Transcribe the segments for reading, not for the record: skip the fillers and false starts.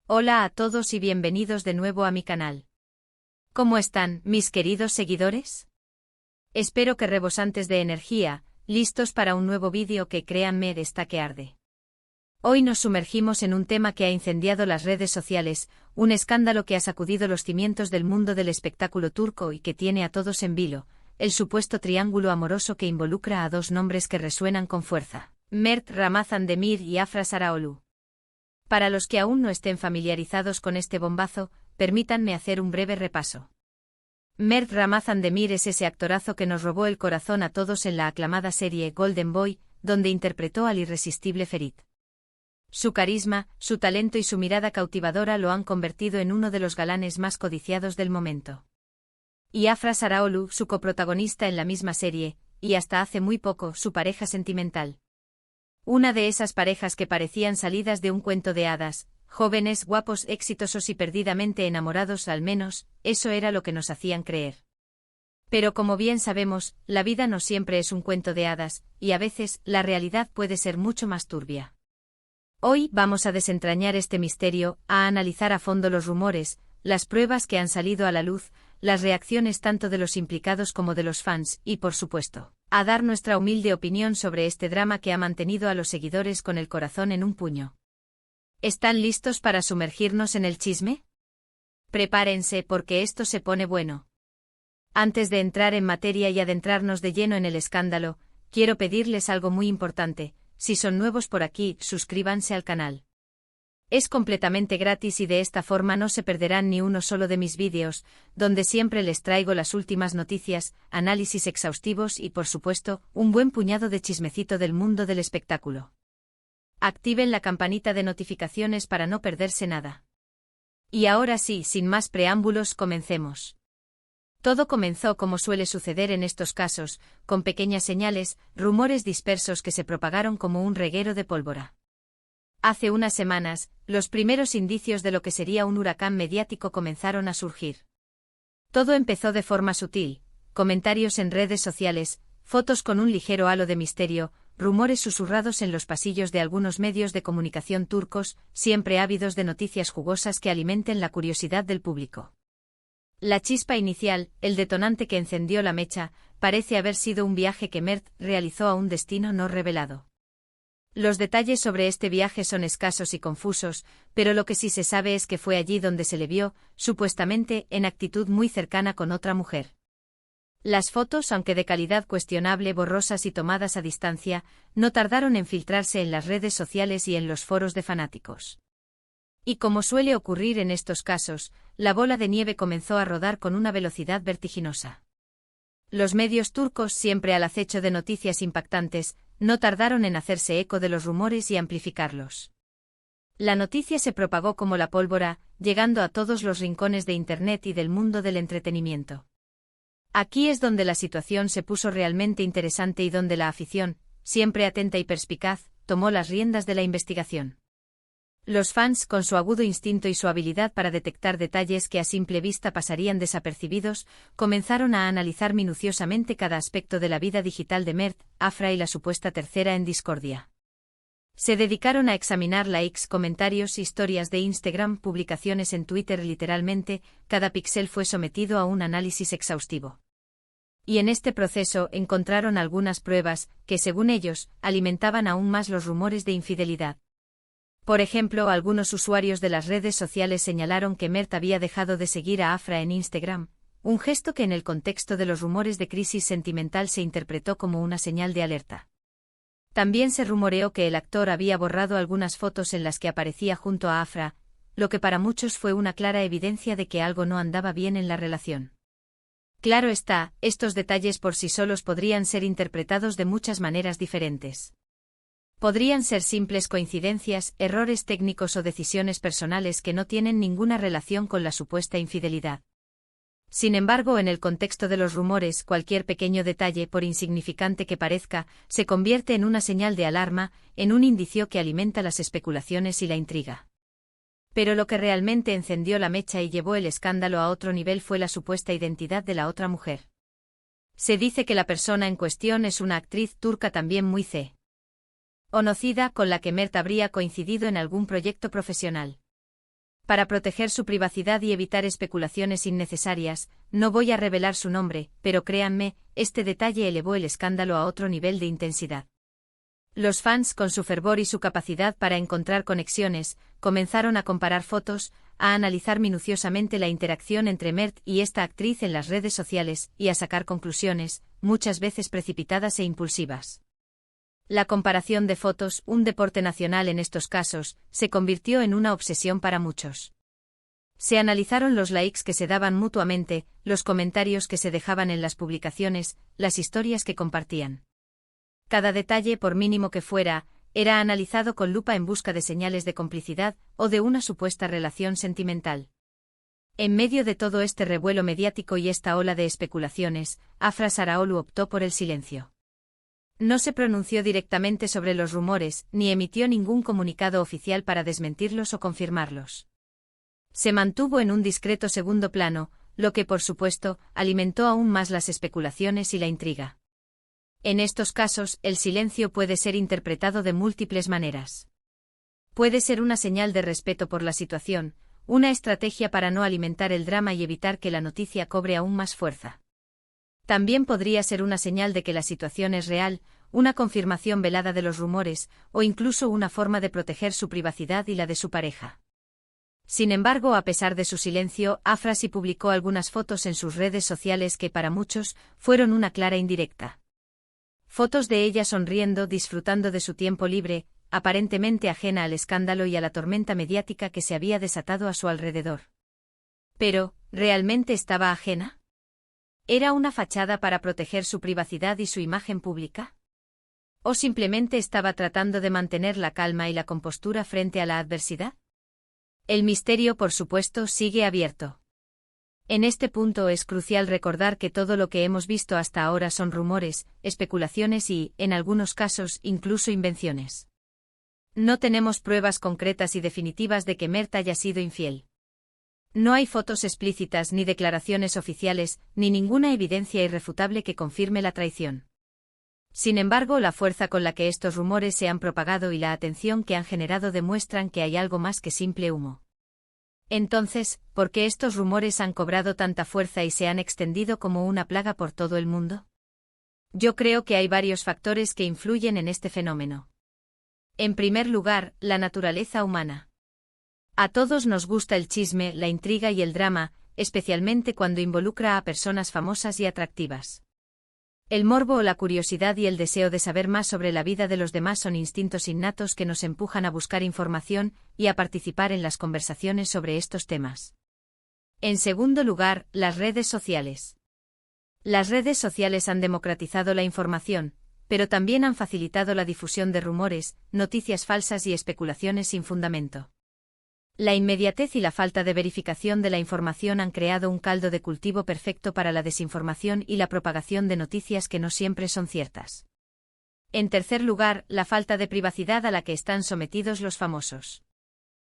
Hola a todos y bienvenidos de nuevo a mi canal. ¿Cómo están, mis queridos seguidores? Espero que rebosantes de energía, listos para un nuevo vídeo que créanme está que arde. Hoy nos sumergimos en un tema que ha incendiado las redes sociales, un escándalo que ha sacudido los cimientos del mundo del espectáculo turco y que tiene a todos en vilo, el supuesto triángulo amoroso que involucra a dos nombres que resuenan con fuerza, Mert Ramazan Demir y Afra Sarıoğlu. Para los que aún no estén familiarizados con este bombazo, permítanme hacer un breve repaso. Mert Ramazan Demir es ese actorazo que nos robó el corazón a todos en la aclamada serie Golden Boy, donde interpretó al irresistible Ferit. Su carisma, su talento y su mirada cautivadora lo han convertido en uno de los galanes más codiciados del momento. Y Afra Sarıoğlu, su coprotagonista en la misma serie, y hasta hace muy poco su pareja sentimental. Una de esas parejas que parecían salidas de un cuento de hadas, jóvenes, guapos, exitosos y perdidamente enamorados, al menos, eso era lo que nos hacían creer. Pero como bien sabemos, la vida no siempre es un cuento de hadas, y a veces, la realidad puede ser mucho más turbia. Hoy vamos a desentrañar este misterio, a analizar a fondo los rumores, las pruebas que han salido a la luz, las reacciones tanto de los implicados como de los fans, y por supuesto, a dar nuestra humilde opinión sobre este drama que ha mantenido a los seguidores con el corazón en un puño. ¿Están listos para sumergirnos en el chisme? Prepárense porque esto se pone bueno. Antes de entrar en materia y adentrarnos de lleno en el escándalo, quiero pedirles algo muy importante: si son nuevos por aquí, suscríbanse al canal. Es completamente gratis y de esta forma no se perderán ni uno solo de mis vídeos, donde siempre les traigo las últimas noticias, análisis exhaustivos y por supuesto, un buen puñado de chismecito del mundo del espectáculo. Activen la campanita de notificaciones para no perderse nada. Y ahora sí, sin más preámbulos, comencemos. Todo comenzó como suele suceder en estos casos, con pequeñas señales, rumores dispersos que se propagaron como un reguero de pólvora. Hace unas semanas, los primeros indicios de lo que sería un huracán mediático comenzaron a surgir. Todo empezó de forma sutil: comentarios en redes sociales, fotos con un ligero halo de misterio, rumores susurrados en los pasillos de algunos medios de comunicación turcos, siempre ávidos de noticias jugosas que alimenten la curiosidad del público. La chispa inicial, el detonante que encendió la mecha, parece haber sido un viaje que Mert realizó a un destino no revelado. Los detalles sobre este viaje son escasos y confusos, pero lo que sí se sabe es que fue allí donde se le vio, supuestamente, en actitud muy cercana con otra mujer. Las fotos, aunque de calidad cuestionable, borrosas y tomadas a distancia, no tardaron en filtrarse en las redes sociales y en los foros de fanáticos. Y como suele ocurrir en estos casos, la bola de nieve comenzó a rodar con una velocidad vertiginosa. Los medios turcos, siempre al acecho de noticias impactantes, no tardaron en hacerse eco de los rumores y amplificarlos. La noticia se propagó como la pólvora, llegando a todos los rincones de Internet y del mundo del entretenimiento. Aquí es donde la situación se puso realmente interesante y donde la afición, siempre atenta y perspicaz, tomó las riendas de la investigación. Los fans, con su agudo instinto y su habilidad para detectar detalles que a simple vista pasarían desapercibidos, comenzaron a analizar minuciosamente cada aspecto de la vida digital de Mert, Afra y la supuesta tercera en discordia. Se dedicaron a examinar likes, comentarios, historias de Instagram, publicaciones en Twitter. Literalmente, cada píxel fue sometido a un análisis exhaustivo. Y en este proceso encontraron algunas pruebas, que según ellos, alimentaban aún más los rumores de infidelidad. Por ejemplo, algunos usuarios de las redes sociales señalaron que Mert había dejado de seguir a Afra en Instagram, un gesto que en el contexto de los rumores de crisis sentimental se interpretó como una señal de alerta. También se rumoreó que el actor había borrado algunas fotos en las que aparecía junto a Afra, lo que para muchos fue una clara evidencia de que algo no andaba bien en la relación. Claro está, estos detalles por sí solos podrían ser interpretados de muchas maneras diferentes. Podrían ser simples coincidencias, errores técnicos o decisiones personales que no tienen ninguna relación con la supuesta infidelidad. Sin embargo, en el contexto de los rumores, cualquier pequeño detalle, por insignificante que parezca, se convierte en una señal de alarma, en un indicio que alimenta las especulaciones y la intriga. Pero lo que realmente encendió la mecha y llevó el escándalo a otro nivel fue la supuesta identidad de la otra mujer. Se dice que la persona en cuestión es una actriz turca también muy conocida, con la que Mert habría coincidido en algún proyecto profesional. Para proteger su privacidad y evitar especulaciones innecesarias, no voy a revelar su nombre, pero créanme, este detalle elevó el escándalo a otro nivel de intensidad. Los fans, con su fervor y su capacidad para encontrar conexiones, comenzaron a comparar fotos, a analizar minuciosamente la interacción entre Mert y esta actriz en las redes sociales, y a sacar conclusiones, muchas veces precipitadas e impulsivas. La comparación de fotos, un deporte nacional en estos casos, se convirtió en una obsesión para muchos. Se analizaron los likes que se daban mutuamente, los comentarios que se dejaban en las publicaciones, las historias que compartían. Cada detalle, por mínimo que fuera, era analizado con lupa en busca de señales de complicidad o de una supuesta relación sentimental. En medio de todo este revuelo mediático y esta ola de especulaciones, Afra Saraalu optó por el silencio. No se pronunció directamente sobre los rumores, ni emitió ningún comunicado oficial para desmentirlos o confirmarlos. Se mantuvo en un discreto segundo plano, lo que por supuesto, alimentó aún más las especulaciones y la intriga. En estos casos, el silencio puede ser interpretado de múltiples maneras. Puede ser una señal de respeto por la situación, una estrategia para no alimentar el drama y evitar que la noticia cobre aún más fuerza. También podría ser una señal de que la situación es real, una confirmación velada de los rumores, o incluso una forma de proteger su privacidad y la de su pareja. Sin embargo, a pesar de su silencio, Afra sí publicó algunas fotos en sus redes sociales que para muchos fueron una clara indirecta. Fotos de ella sonriendo, disfrutando de su tiempo libre, aparentemente ajena al escándalo y a la tormenta mediática que se había desatado a su alrededor. Pero, ¿realmente estaba ajena? ¿Era una fachada para proteger su privacidad y su imagen pública? ¿O simplemente estaba tratando de mantener la calma y la compostura frente a la adversidad? El misterio, por supuesto, sigue abierto. En este punto es crucial recordar que todo lo que hemos visto hasta ahora son rumores, especulaciones y, en algunos casos, incluso invenciones. No tenemos pruebas concretas y definitivas de que Mert haya sido infiel. No hay fotos explícitas ni declaraciones oficiales, ni ninguna evidencia irrefutable que confirme la traición. Sin embargo, la fuerza con la que estos rumores se han propagado y la atención que han generado demuestran que hay algo más que simple humo. Entonces, ¿por qué estos rumores han cobrado tanta fuerza y se han extendido como una plaga por todo el mundo? Yo creo que hay varios factores que influyen en este fenómeno. En primer lugar, la naturaleza humana. A todos nos gusta el chisme, la intriga y el drama, especialmente cuando involucra a personas famosas y atractivas. El morbo o la curiosidad y el deseo de saber más sobre la vida de los demás son instintos innatos que nos empujan a buscar información y a participar en las conversaciones sobre estos temas. En segundo lugar, las redes sociales. Las redes sociales han democratizado la información, pero también han facilitado la difusión de rumores, noticias falsas y especulaciones sin fundamento. La inmediatez y la falta de verificación de la información han creado un caldo de cultivo perfecto para la desinformación y la propagación de noticias que no siempre son ciertas. En tercer lugar, la falta de privacidad a la que están sometidos los famosos.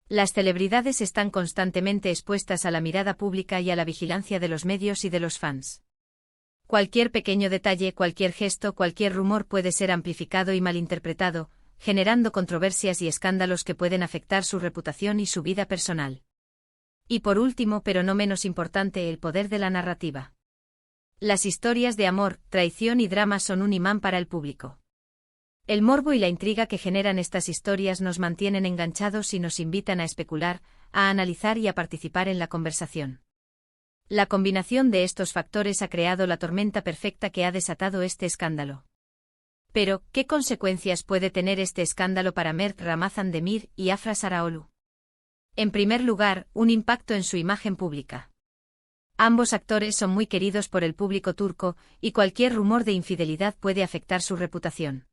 Las celebridades están constantemente expuestas a la mirada pública y a la vigilancia de los medios y de los fans. Cualquier pequeño detalle, cualquier gesto, cualquier rumor puede ser amplificado y malinterpretado, generando controversias y escándalos que pueden afectar su reputación y su vida personal. Y por último, pero no menos importante, el poder de la narrativa. Las historias de amor, traición y drama son un imán para el público. El morbo y la intriga que generan estas historias nos mantienen enganchados y nos invitan a especular, a analizar y a participar en la conversación. La combinación de estos factores ha creado la tormenta perfecta que ha desatado este escándalo. Pero, ¿qué consecuencias puede tener este escándalo para Mert Ramazan Demir y Afra Saraalu? En primer lugar, un impacto en su imagen pública. Ambos actores son muy queridos por el público turco, y cualquier rumor de infidelidad puede afectar su reputación.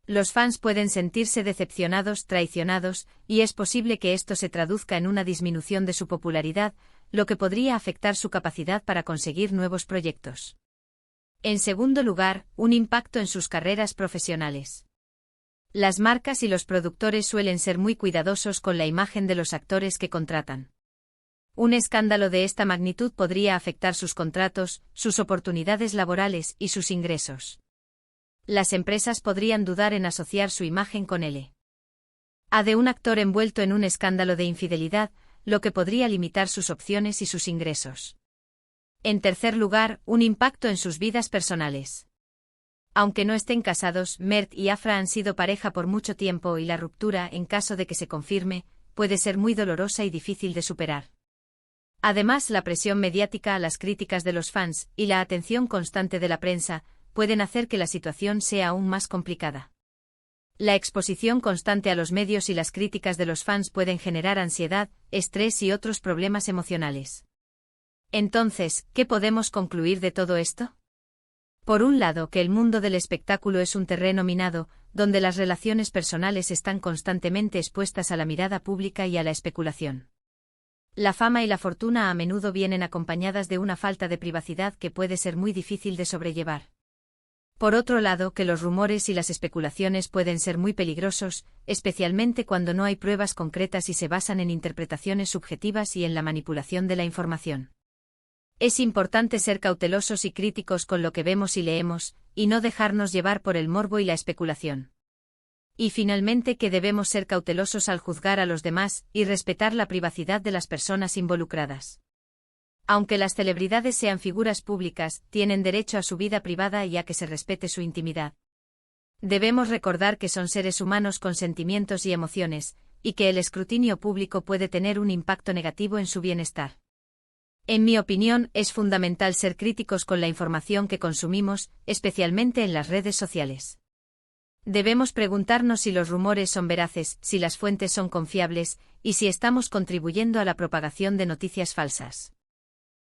Los fans pueden sentirse decepcionados, traicionados, y es posible que esto se traduzca en una disminución de su popularidad, lo que podría afectar su capacidad para conseguir nuevos proyectos. En segundo lugar, un impacto en sus carreras profesionales. Las marcas y los productores suelen ser muy cuidadosos con la imagen de los actores que contratan. Un escándalo de esta magnitud podría afectar sus contratos, sus oportunidades laborales y sus ingresos. Las empresas podrían dudar en asociar su imagen con él. A de un actor envuelto en un escándalo de infidelidad, lo que podría limitar sus opciones y sus ingresos. En tercer lugar, un impacto en sus vidas personales. Aunque no estén casados, Mert y Afra han sido pareja por mucho tiempo y la ruptura, en caso de que se confirme, puede ser muy dolorosa y difícil de superar. Además, la presión mediática, las críticas de los fans y la atención constante de la prensa pueden hacer que la situación sea aún más complicada. La exposición constante a los medios y las críticas de los fans pueden generar ansiedad, estrés y otros problemas emocionales. Entonces, ¿qué podemos concluir de todo esto? Por un lado, que el mundo del espectáculo es un terreno minado, donde las relaciones personales están constantemente expuestas a la mirada pública y a la especulación. La fama y la fortuna a menudo vienen acompañadas de una falta de privacidad que puede ser muy difícil de sobrellevar. Por otro lado, que los rumores y las especulaciones pueden ser muy peligrosos, especialmente cuando no hay pruebas concretas y se basan en interpretaciones subjetivas y en la manipulación de la información. Es importante ser cautelosos y críticos con lo que vemos y leemos, y no dejarnos llevar por el morbo y la especulación. Y finalmente, que debemos ser cautelosos al juzgar a los demás y respetar la privacidad de las personas involucradas. Aunque las celebridades sean figuras públicas, tienen derecho a su vida privada y a que se respete su intimidad. Debemos recordar que son seres humanos con sentimientos y emociones, y que el escrutinio público puede tener un impacto negativo en su bienestar. En mi opinión, es fundamental ser críticos con la información que consumimos, especialmente en las redes sociales. Debemos preguntarnos si los rumores son veraces, si las fuentes son confiables, y si estamos contribuyendo a la propagación de noticias falsas.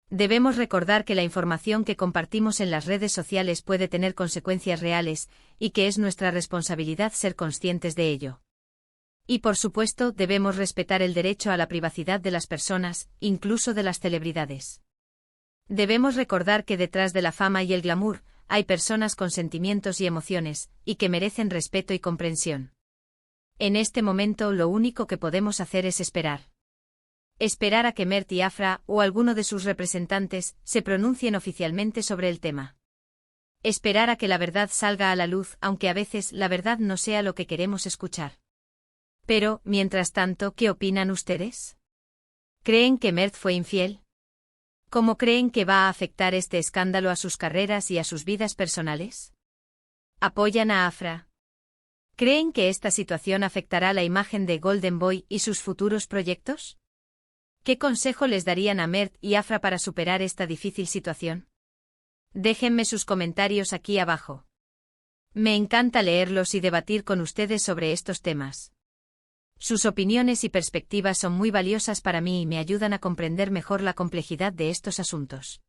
Debemos recordar que la información que compartimos en las redes sociales puede tener consecuencias reales, y que es nuestra responsabilidad ser conscientes de ello. Y por supuesto, debemos respetar el derecho a la privacidad de las personas, incluso de las celebridades. Debemos recordar que detrás de la fama y el glamour, hay personas con sentimientos y emociones, y que merecen respeto y comprensión. En este momento, lo único que podemos hacer es esperar. Esperar a que Mert y Afra, o alguno de sus representantes, se pronuncien oficialmente sobre el tema. Esperar a que la verdad salga a la luz, aunque a veces la verdad no sea lo que queremos escuchar. Pero, mientras tanto, ¿qué opinan ustedes? ¿Creen que Mert fue infiel? ¿Cómo creen que va a afectar este escándalo a sus carreras y a sus vidas personales? ¿Apoyan a Afra? ¿Creen que esta situación afectará la imagen de Golden Boy y sus futuros proyectos? ¿Qué consejo les darían a Mert y Afra para superar esta difícil situación? Déjenme sus comentarios aquí abajo. Me encanta leerlos y debatir con ustedes sobre estos temas. Sus opiniones y perspectivas son muy valiosas para mí y me ayudan a comprender mejor la complejidad de estos asuntos.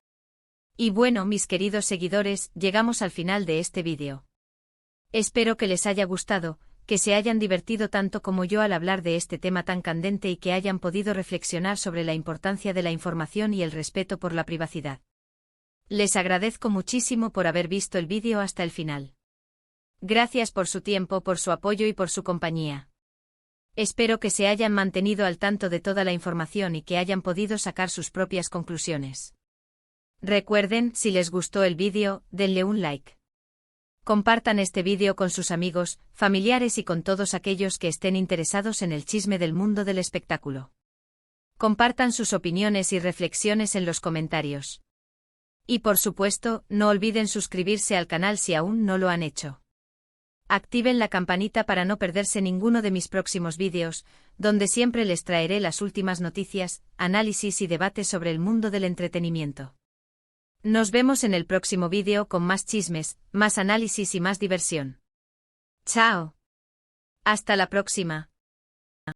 Y bueno, mis queridos seguidores, llegamos al final de este vídeo. Espero que les haya gustado, que se hayan divertido tanto como yo al hablar de este tema tan candente y que hayan podido reflexionar sobre la importancia de la información y el respeto por la privacidad. Les agradezco muchísimo por haber visto el vídeo hasta el final. Gracias por su tiempo, por su apoyo y por su compañía. Espero que se hayan mantenido al tanto de toda la información y que hayan podido sacar sus propias conclusiones. Recuerden, si les gustó el vídeo, denle un like. Compartan este vídeo con sus amigos, familiares y con todos aquellos que estén interesados en el chisme del mundo del espectáculo. Compartan sus opiniones y reflexiones en los comentarios. Y por supuesto, no olviden suscribirse al canal si aún no lo han hecho. Activen la campanita para no perderse ninguno de mis próximos vídeos, donde siempre les traeré las últimas noticias, análisis y debates sobre el mundo del entretenimiento. Nos vemos en el próximo vídeo con más chismes, más análisis y más diversión. ¡Chao! Hasta la próxima.